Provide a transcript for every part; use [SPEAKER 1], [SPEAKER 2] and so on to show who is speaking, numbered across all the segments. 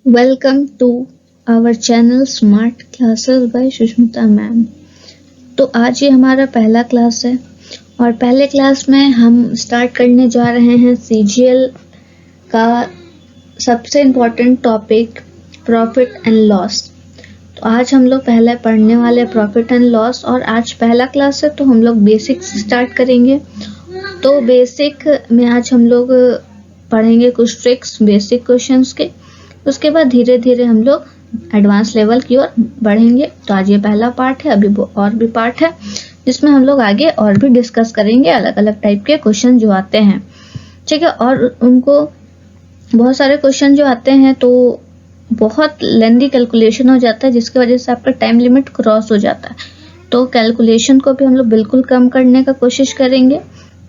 [SPEAKER 1] Welcome to our channel smart classes by Sushmita ma'am. तो आज ये हमारा पहला क्लास है और पहले क्लास में हम स्टार्ट करने जा रहे हैं सीजीएल का सबसे important topic profit and loss. तो आज हम लोग पहले पढ़ने वाले प्रॉफिट एंड लॉस और आज पहला क्लास है तो हम लोग बेसिक से स्टार्ट करेंगे। तो बेसिक में आज हम लोग पढ़ेंगे कुछ ट्रिक्स बेसिक क्वेश्चंस के, उसके बाद धीरे धीरे हम लोग एडवांस लेवल की ओर बढ़ेंगे। तो आज ये पहला पार्ट है, अभी और भी पार्ट है जिसमें हम लोग आगे और भी डिस्कस करेंगे अलग अलग टाइप के क्वेश्चन जो आते हैं, ठीक है। और उनको बहुत सारे क्वेश्चन जो आते हैं तो बहुत लेंदी कैलकुलेशन हो जाता है जिसकी वजह से आपका टाइम लिमिट क्रॉस हो जाता है। तो कैलकुलेशन को भी हम लोग बिल्कुल कम करने का कोशिश करेंगे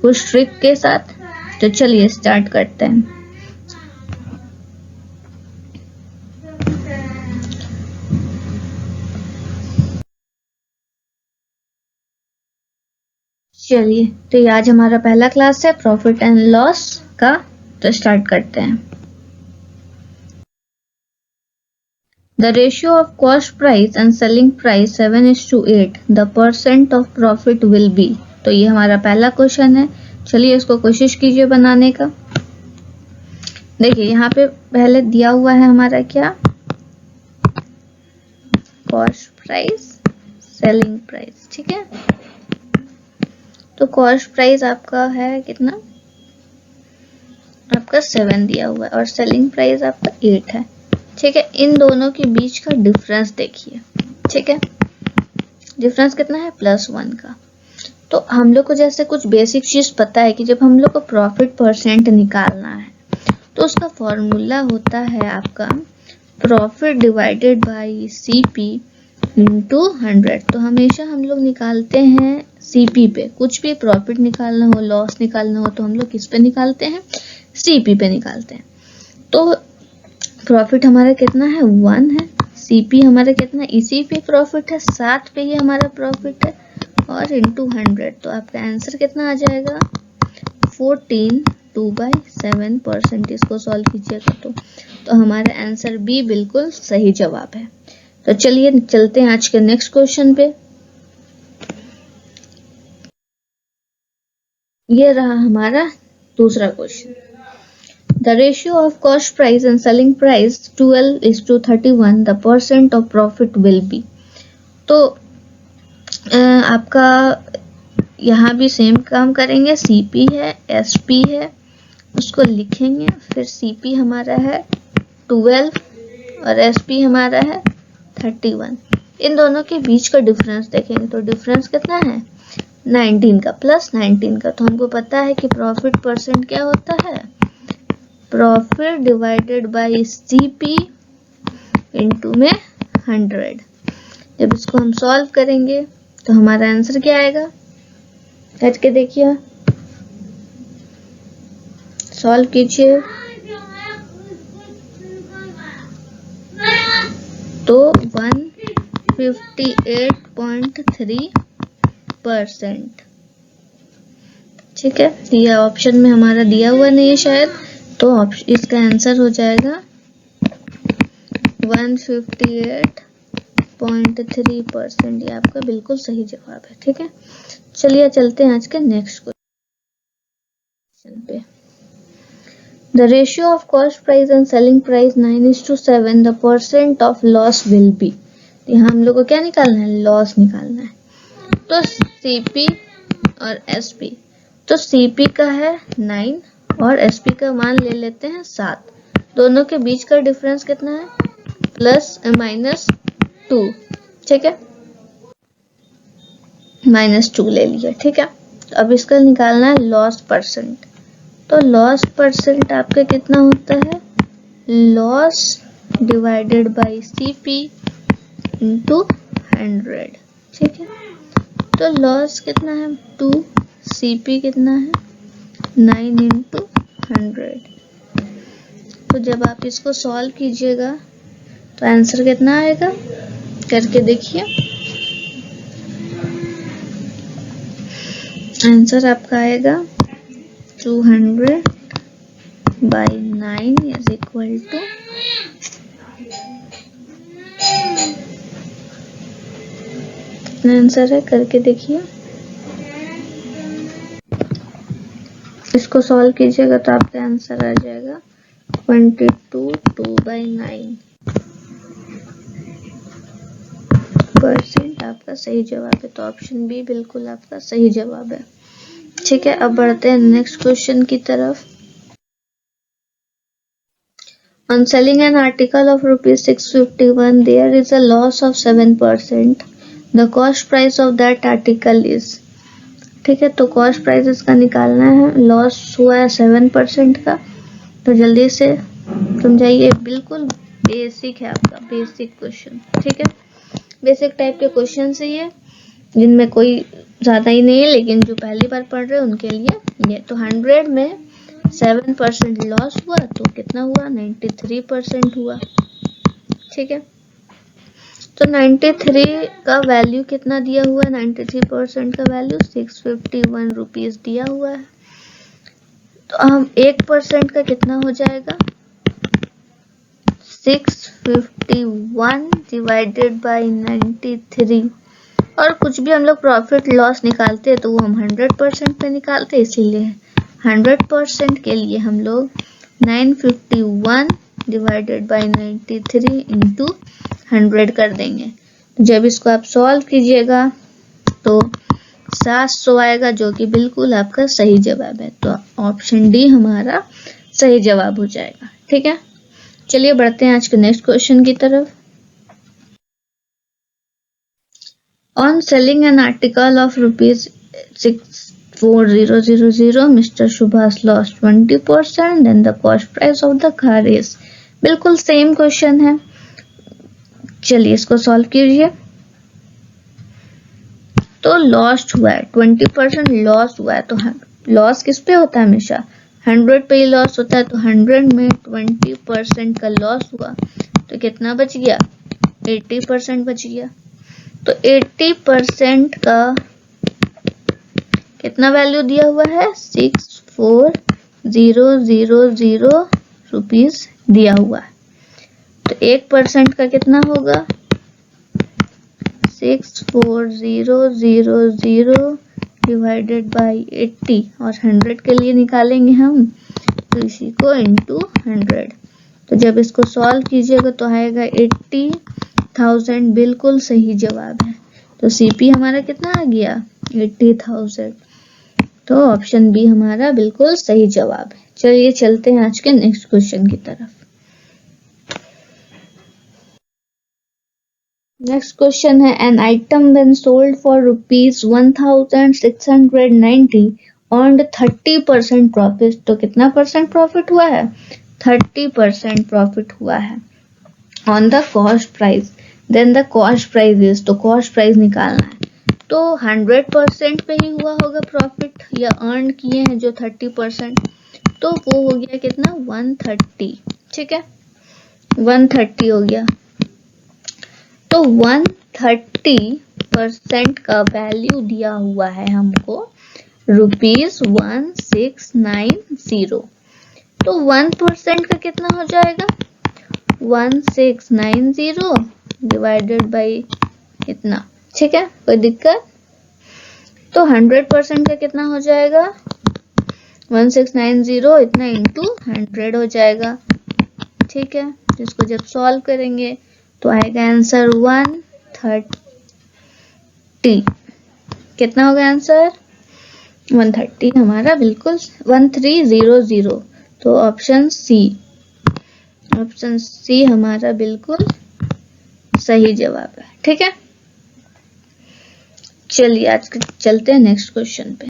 [SPEAKER 1] कुछ ट्रिक के साथ। तो चलिए स्टार्ट करते हैं। चलिए, तो ये आज हमारा पहला क्लास है प्रॉफिट एंड लॉस का। तो स्टार्ट करते हैं। The ratio of cost price and selling price 7:8, the percent of profit will be. तो ये हमारा पहला क्वेश्चन है। चलिए इसको कोशिश कीजिए बनाने का। देखिए यहाँ पे पहले दिया हुआ है हमारा क्या, कॉस्ट प्राइस सेलिंग प्राइस, ठीक है। तो कॉस्ट प्राइस आपका है कितना, आपका 7 दिया हुआ है और सेलिंग प्राइस आपका 8 है, ठीक है। इन दोनों के बीच का डिफरेंस देखिए, ठीक है। डिफरेंस कितना है, +1 का। तो हम लोग को जैसे कुछ बेसिक चीज पता है कि जब हम लोग को प्रॉफिट परसेंट निकालना है तो उसका फॉर्मूला होता है आपका profit divided by CP into 100। तो हमेशा हम लोग निकालते हैं सीपी पे। कुछ भी प्रॉफिट निकालना हो, लॉस निकालना हो तो हम लोग किस पे निकालते हैं, सीपी पे निकालते हैं। तो प्रॉफिट हमारा कितना है, 1 है। सीपी हमारा कितना, इसी पे प्रॉफिट है, 7 पे ही हमारा प्रॉफिट है और इंटू 100। तो आपका आंसर कितना आ जाएगा, 14 2/7%। इसको सॉल्व कीजिएगा तो हमारा आंसर बी बिल्कुल सही जवाब है। तो चलिए चलते हैं आज के नेक्स्ट क्वेश्चन पे। ये रहा हमारा दूसरा question. The ratio of cost price and selling price 12:31, the percent of profit will be। तो आपका यहाँ भी सेम काम करेंगे। सीपी है, एसपी है, उसको लिखेंगे। फिर सीपी हमारा है 12 और एसपी हमारा है 31। इन दोनों के बीच का डिफरेंस देखेंगे तो डिफरेंस कितना है, 19 का, +19 का। तो हमको पता है कि प्रॉफिट परसेंट क्या होता है, profit divided by CP into में 100। जब इसको हम सॉल्व करेंगे तो हमारा आंसर क्या आएगा, करके देखिए, सॉल्व कीजिए। तो 158.3%, ठीक है। ये ऑप्शन में हमारा दिया हुआ नहीं है शायद, तो इसका आंसर हो जाएगा 158.3%। ये आपका बिल्कुल सही जवाब है, ठीक है। चलिए चलते हैं आज के नेक्स्ट क्वेश्चन पे। The ratio of cost price and selling price 9:7, the percent of loss will be. यहाँ हम लोग को क्या निकालना है, लॉस निकालना है। तो सीपी और एसपी, तो सीपी का है 9 और एसपी का मान ले लेते हैं 7। दोनों के बीच का डिफरेंस कितना है, -2, ठीक है, -2 ले लिया, ठीक है। तो अब इसका निकालना है लॉस परसेंट। तो लॉस परसेंट आपका कितना होता है, loss divided by CP into 100, ठीक है। तो लॉस कितना है 2, सीपी कितना है 9 इंटू 100। तो जब आप इसको सॉल्व कीजिएगा तो आंसर कितना आएगा, करके देखिए। आंसर आपका आएगा 200/9 = कितना आंसर है करके देखिए। इसको सॉल्व कीजिएगा तो आपका आंसर आ जाएगा 22 2/9 % आपका सही जवाब है। तो ऑप्शन बी बिल्कुल आपका सही जवाब है। ठीक है, अब बढ़ते हैं नेक्स्ट क्वेश्चन की तरफ। On selling an article of rupees 651, there is a loss of 7%. The cost price of that article is, ठीक है, तो कॉस्ट प्राइस इसका निकालना है। लॉस हुआ है 7% का, तो जल्दी से समझाइए। बिल्कुल बेसिक है आपका, बेसिक क्वेश्चन। ठीक है, बेसिक टाइप के क्वेश्चन है ये, जिनमें कोई ज़्यादा ही नहीं है, लेकिन जो पहली बार पढ़ रहे हैं उनके लिए ये। तो 100 में 7% लॉस हुआ तो कितना हुआ? 93% हुआ। ठीक है, तो 93 का वैल्यू कितना दिया हुआ है? 93% का वैल्यू 651 रुपीज दिया हुआ है। तो हम 1% का कितना हो जाएगा? 651 डिवाइडेड बाई 93। और कुछ भी हम लोग प्रॉफिट लॉस निकालते हैं तो वो हम 100% पे निकालते हैं, इसीलिए 100% के लिए हम लोग 951 डिवाइडेड बाई 93 इंटू 100 कर देंगे। जब इसको आप सॉल्व कीजिएगा तो 700 आएगा, जो कि बिल्कुल आपका सही जवाब है। तो ऑप्शन डी हमारा सही जवाब हो जाएगा। ठीक है, चलिए बढ़ते हैं आज के नेक्स्ट क्वेश्चन की तरफ। On selling an article of rupees 64000, Mr. Subhas lost 20%, then the cost price of the car is, बिल्कुल सेम क्वेश्चन है। चलिए इसको सॉल्व कीजिए। तो लॉस्ट हुआ है 20% लॉस हुआ है, तो लॉस किस पे होता है? हमेशा 100 पे ही लॉस होता है। तो 100 में 20% का लॉस हुआ तो कितना बच गया? 80% बच गया। तो 80% का कितना वैल्यू दिया हुआ है? 64000 रुपीज दिया हुआ है। तो 1% का कितना होगा? 64000 डिवाइडेड बाई 80, और 100 के लिए निकालेंगे हम, तो इसी को इंटू 100। तो जब इसको सॉल्व कीजिएगा तो आएगा 80,000, बिल्कुल सही जवाब है। तो सीपी हमारा कितना आ गया? 80,000। तो ऑप्शन बी हमारा बिल्कुल सही जवाब है। चलिए चलते हैं आज के नेक्स्ट क्वेश्चन की तरफ। नेक्स्ट क्वेश्चन है, an item when sold for ₹1690 earned 30% profit. तो कितना परसेंट प्रॉफिट हुआ है? 30% प्रॉफिट हुआ है on the cost price. Then the cost price is, तो कॉस्ट प्राइस निकालना है। तो 100% पे ही हुआ होगा प्रॉफिट, या अर्न किए हैं जो 30%, तो वो हो गया कितना? 130। ठीक है, 130 हो गया। तो 130% का वैल्यू दिया हुआ है हमको ₹1690। तो 1% का कितना हो जाएगा? 1690 डिवाइडेड बाई इतना। ठीक है, कोई दिक्कत? तो 100% का कितना हो जाएगा? 1690 इतना इंटू 100 हो जाएगा। ठीक है, इसको जब सॉल्व करेंगे तो आएगा आंसर 130। कितना होगा आंसर? 130 हमारा बिल्कुल 1300। तो ऑप्शन सी हमारा बिल्कुल सही जवाब है। ठीक है, चलिए आज चलते हैं नेक्स्ट क्वेश्चन पे।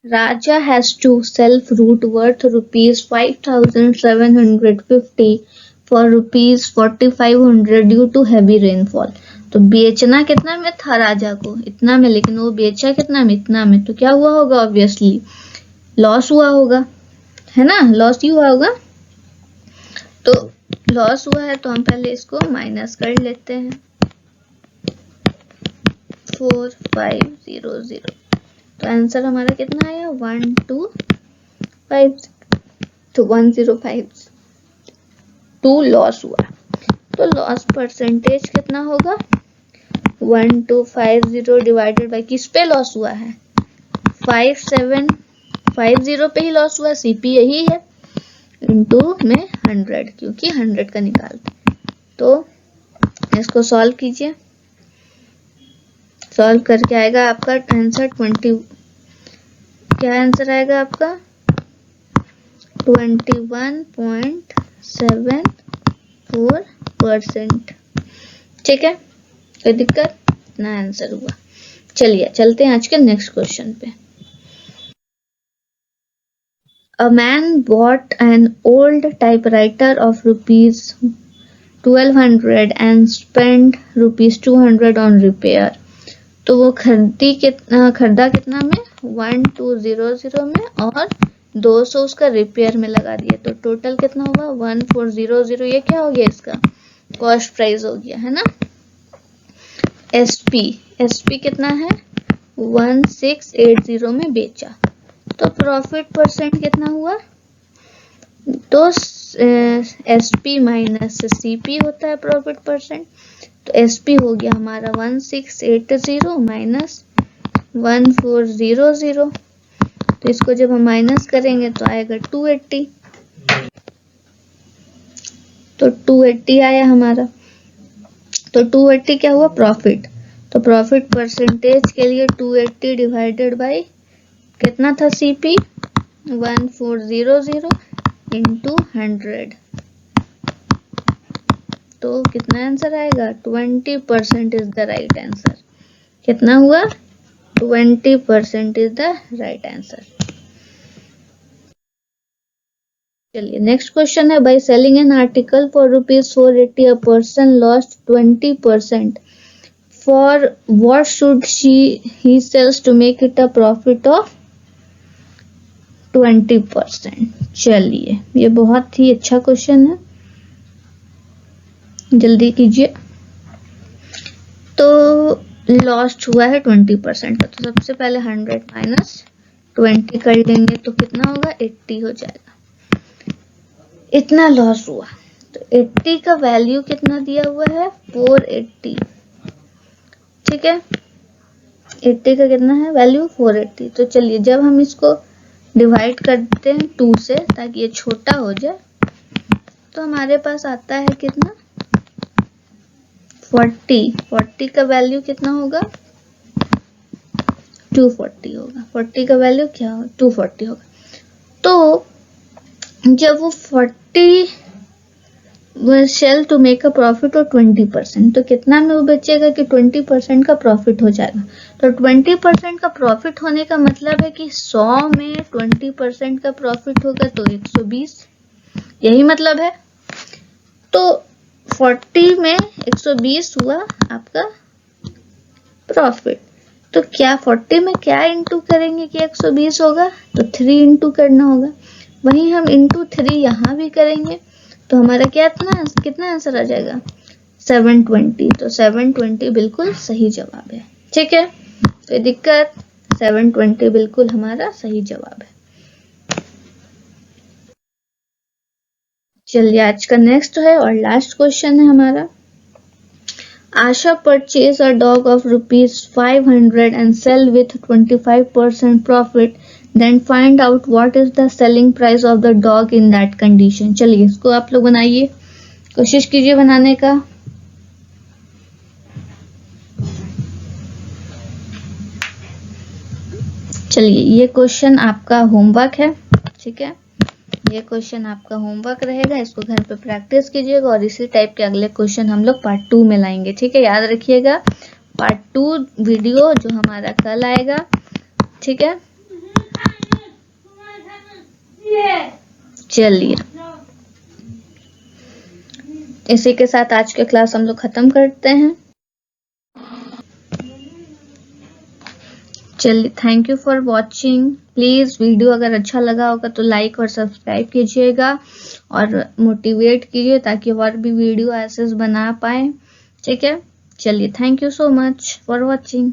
[SPEAKER 1] Raja has to sell fruit worth ₹5,750 for ₹4,500 due to heavy rainfall. तो बेचना कितना में था राजा को? इतना में, लेकिन वो बेचा कितना में? इतना में। तो क्या हुआ होगा? ऑब्वियसली लॉस हुआ होगा, है ना? लॉस ही हुआ होगा। तो लॉस हुआ है तो हम पहले इसको माइनस कर लेते हैं। 4500, तो आंसर हमारा कितना आया? 125। तो 1052 लॉस हुआ। तो लॉस परसेंटेज कितना होगा? 1250 डिवाइडेड बाई किस पे लॉस हुआ है, 5750 पे ही लॉस हुआ, सीपी यही है, इंटू में 100 क्योंकि 100 का निकालते। तो इसको सॉल्व कीजिए, सॉल्व करके आएगा आपका आंसर 20, क्या आंसर आएगा आपका 21.74%। ठीक है, कोई दिक्कत ना, आंसर हुआ। चलिए चलते हैं आज के नेक्स्ट क्वेश्चन पे। A man bought an old typewriter of rupees 1200 and spent rupees 200 on repair। तो वो खरीदा कितना में, 1200 में, और 200 उसका रिपेयर में लगा दिया, तो टोटल कितना हुआ 1400। ये क्या हो गया, इसका कॉस्ट प्राइस हो गया है ना। एसपी कितना है, 1680 में बेचा, तो प्रॉफिट परसेंट कितना हुआ, तो एसपी माइनस सीपी होता है प्रॉफिट परसेंट, तो एसपी हो गया हमारा 1680 माइनस 1400, तो इसको जब हम माइनस करेंगे तो आएगा 280, तो 280 आया हमारा। तो 280 क्या हुआ, प्रॉफिट, तो प्रॉफिट परसेंटेज के लिए 280 डिवाइडेड बाई कितना था सीपी 1400 इंटू 100, तो कितना आंसर आएगा 20% इज द राइट आंसर। कितना हुआ 20% इज द राइट आंसर। चलिए नेक्स्ट क्वेश्चन है, by selling an article for ₹480 a person lost 20%, for what should he sells to make it a profit of 20%। चलिए ये बहुत ही अच्छा क्वेश्चन है, जल्दी कीजिए। तो लॉस्ट हुआ है 20% का, तो सबसे पहले 100 माइनस 20 कर लेंगे तो कितना होगा 80 हो जाएगा। इतना लॉस हुआ, तो 80 का वैल्यू कितना दिया हुआ है 480। ठीक है, 80 का कितना है वैल्यू 480। तो चलिए जब हम इसको डिवाइड करते हैं 2 से ताकि ये छोटा हो जाए, तो हमारे पास आता है कितना 40 का वैल्यू कितना होगा 240 होगा, 40 का वैल्यू क्या हो 240 होगा। तो जब वो 40 sell to make a profit और 20%, तो कितना में वो बेचेगा कि 20% का प्रॉफिट हो जाएगा। तो 20% का प्रॉफिट होने का मतलब है कि 100 में 20% का प्रॉफिट होगा तो 120, यही मतलब है। तो 40 में 120 हुआ आपका प्रॉफिट, तो क्या 40 में क्या इंटू करेंगे कि 120 होगा, तो 3 इंटू करना होगा। वहीं हम इंटू 3 यहाँ भी करेंगे, तो हमारा कितना आंसर आ जाएगा 720। तो 720 बिल्कुल सही जवाब है। ठीक है, कोई दिक्कत, 720 बिल्कुल हमारा सही जवाब है। चलिए आज का नेक्स्ट है और लास्ट क्वेश्चन है हमारा। Asha purchase a dog of ₹500 and sell with 25% profit, then find out what is the selling price of the dog in that condition। चलिए इसको आप लोग बनाइए, कोशिश कीजिए बनाने का। चलिए ये क्वेश्चन आपका होमवर्क है, ठीक है, ये क्वेश्चन आपका होमवर्क रहेगा, इसको घर पे प्रैक्टिस कीजिएगा और इसी टाइप के अगले क्वेश्चन हम लोग पार्ट 2 में लाएंगे। ठीक है, याद रखिएगा पार्ट 2 वीडियो जो हमारा कल आएगा। ठीक है, चलिए इसी के साथ आज के क्लास हम लोग खत्म करते हैं। चलिए thank you for watching. Please video अगर अच्छा लगा होगा तो लाइक और सब्सक्राइब कीजिएगा और मोटिवेट कीजिए ताकि और भी वीडियो ऐसे बना पाए। ठीक है, चलिए thank you so much for watching.